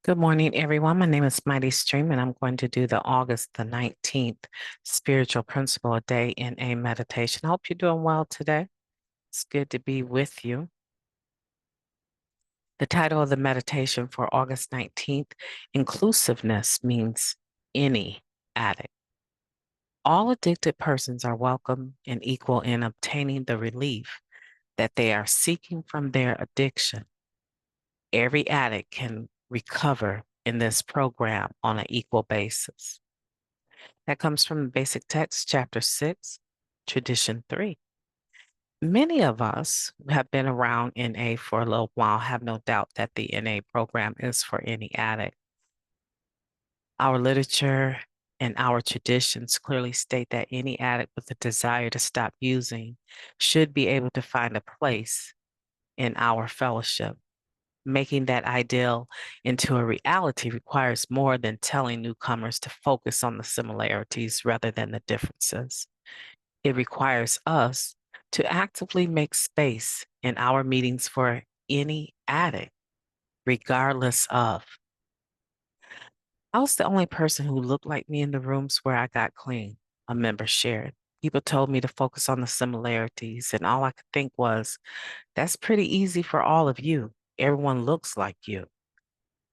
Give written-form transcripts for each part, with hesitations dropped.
Good morning, everyone. My name is Mighty Stream, and I'm going to do the August the 19th Spiritual Principle a Day in a Meditation. I hope you're doing well today. It's good to be with you. The title of the meditation for August 19th, Inclusiveness means any addict. All addicted persons are welcome and equal in obtaining the relief that they are seeking from their addiction. Every addict can recover in this program on an equal basis. That comes from the basic text, chapter 6, tradition 3. Many of us who have been around NA for a little while have no doubt that the NA program is for any addict. Our literature and our traditions clearly state that any addict with a desire to stop using should be able to find a place in our fellowship. Making that ideal into a reality requires more than telling newcomers to focus on the similarities rather than the differences. It requires us to actively make space in our meetings for any addict, regardless of. I was the only person who looked like me in the rooms where I got clean, a member shared. People told me to focus on the similarities, and all I could think was, that's pretty easy for all of you. Everyone looks like you.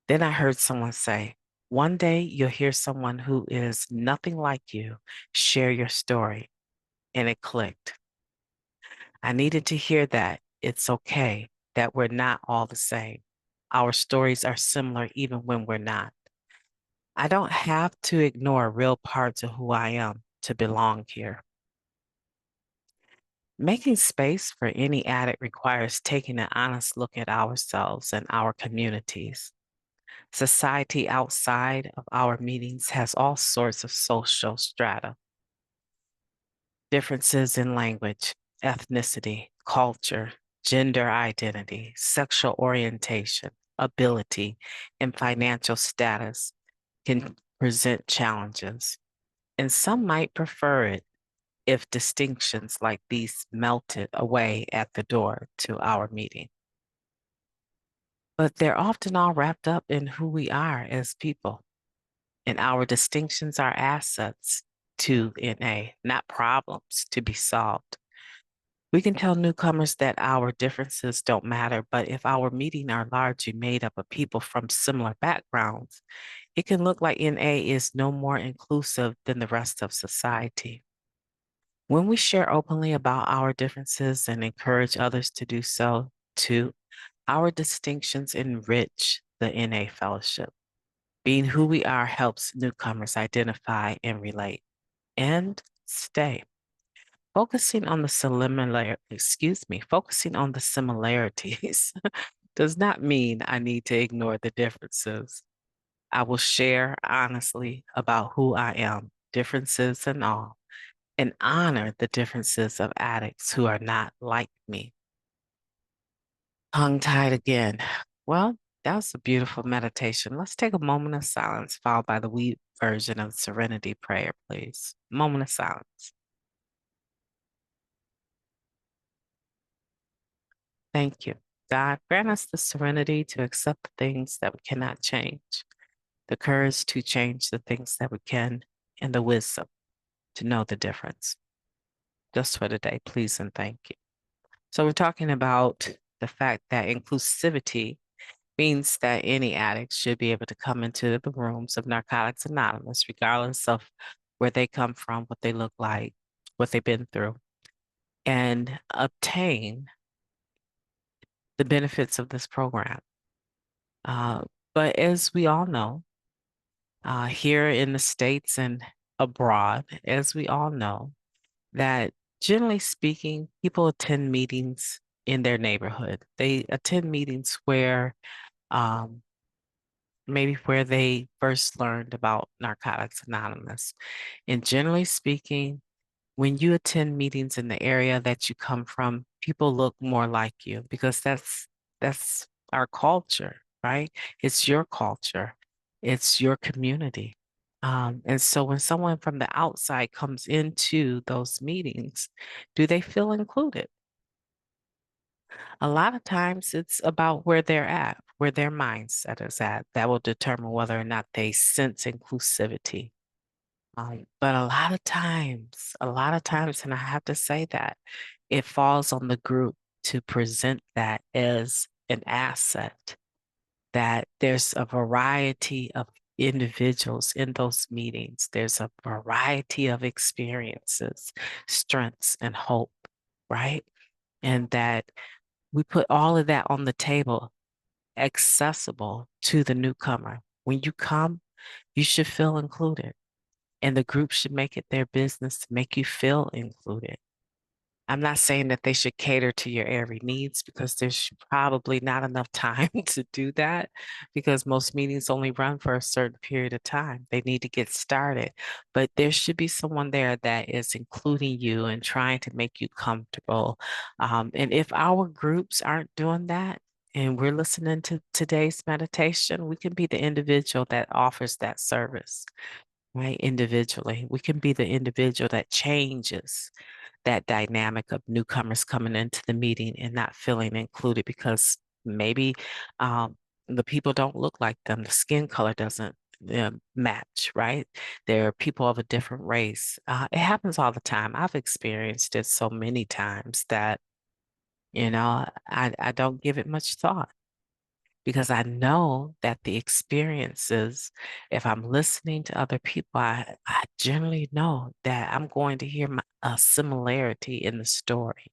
Then I heard someone say, one day you'll hear someone who is nothing like you share your story, and it clicked. I needed to hear that it's okay, that we're not all the same. Our stories are similar even when we're not. I don't have to ignore real parts of who I am to belong here. Making space for any addict requires taking an honest look at ourselves and our communities. Society outside of our meetings has all sorts of social strata, differences in language, ethnicity, culture, gender identity, sexual orientation, ability, and financial status can present challenges. And some might prefer it if distinctions like these melted away at the door to our meeting. But they're often all wrapped up in who we are as people, and our distinctions are assets to NA, not problems to be solved. We can tell newcomers that our differences don't matter, but if our meeting are largely made up of people from similar backgrounds, it can look like NA is no more inclusive than the rest of society. When we share openly about our differences and encourage others to do so too, our distinctions enrich the NA fellowship. Being who we are helps newcomers identify and relate and stay. Focusing on the similarities does not mean I need to ignore the differences. I will share honestly about who I am, differences and all, and honor the differences of addicts who are not like me. Tongue-tied again. Well, that was a beautiful meditation. Let's take a moment of silence, followed by the we version of Serenity Prayer, please. Moment of silence. Thank you. God, grant us the serenity to accept the things that we cannot change, the courage to change the things that we can, and the wisdom to know the difference. Just for today, please and thank you. So we're talking about the fact that inclusivity means that any addict should be able to come into the rooms of Narcotics Anonymous, regardless of where they come from, what they look like, what they've been through, and obtain the benefits of this program. But as we all know, here in the States and abroad, as we all know, that generally speaking, people attend meetings in their neighborhood. They attend meetings where um, maybe where they first learned about Narcotics Anonymous. And generally speaking, when you attend meetings in the area that you come from, people look more like you because that's our culture, right? It's your culture. It's your community. And so when someone from the outside comes into those meetings, do they feel included? A lot of times it's about where they're at, where their mindset is at. That will determine whether or not they sense inclusivity. But a lot of times, and I have to say that it falls on the group to present that as an asset, that there's a variety of individuals in those meetings. There's a variety of experiences, strengths, and hope, right? And that we put all of that on the table, accessible to the newcomer. When you come, you should feel included, and the group should make it their business to make you feel included. I'm not saying that they should cater to your every needs because there's probably not enough time to do that because most meetings only run for a certain period of time. They need to get started, but there should be someone there that is including you and trying to make you comfortable. And if our groups aren't doing that, and we're listening to today's meditation, we can be the individual that offers that service, right? Individually, we can be the individual that changes that dynamic of newcomers coming into the meeting and not feeling included because maybe the people don't look like them, the skin color doesn't match, right? They're people of a different race. It happens all the time. I've experienced it so many times that, I don't give it much thought because I know that the experiences, if I'm listening to other people, I generally know that I'm going to hear a similarity in the story.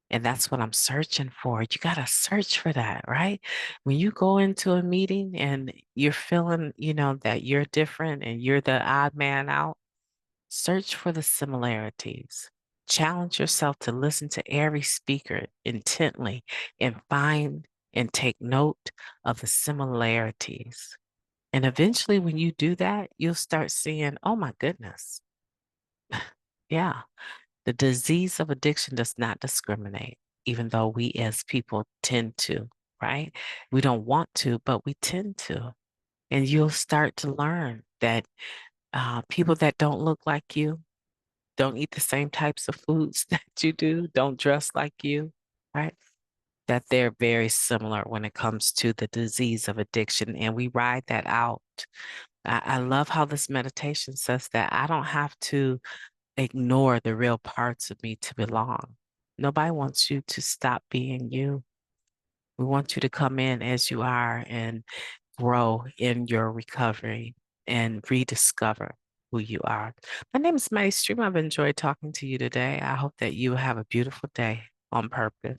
And that's what I'm searching for. You got to search for that, right? When you go into a meeting and you're feeling, that you're different and you're the odd man out, search for the similarities. Challenge yourself to listen to every speaker intently and find and take note of the similarities. And eventually, when you do that, you'll start seeing, oh my goodness, yeah, the disease of addiction does not discriminate, even though we as people tend to, right? We don't want to, but we tend to. And you'll start to learn that people that don't look like you, don't eat the same types of foods that you do, don't dress like you, right? That they're very similar when it comes to the disease of addiction. And we ride that out. I love how this meditation says that I don't have to ignore the real parts of me to belong. Nobody wants you to stop being you. We want you to come in as you are and grow in your recovery and rediscover who you are. My name is Maddie Stream. I've enjoyed talking to you today. I hope that you have a beautiful day on purpose.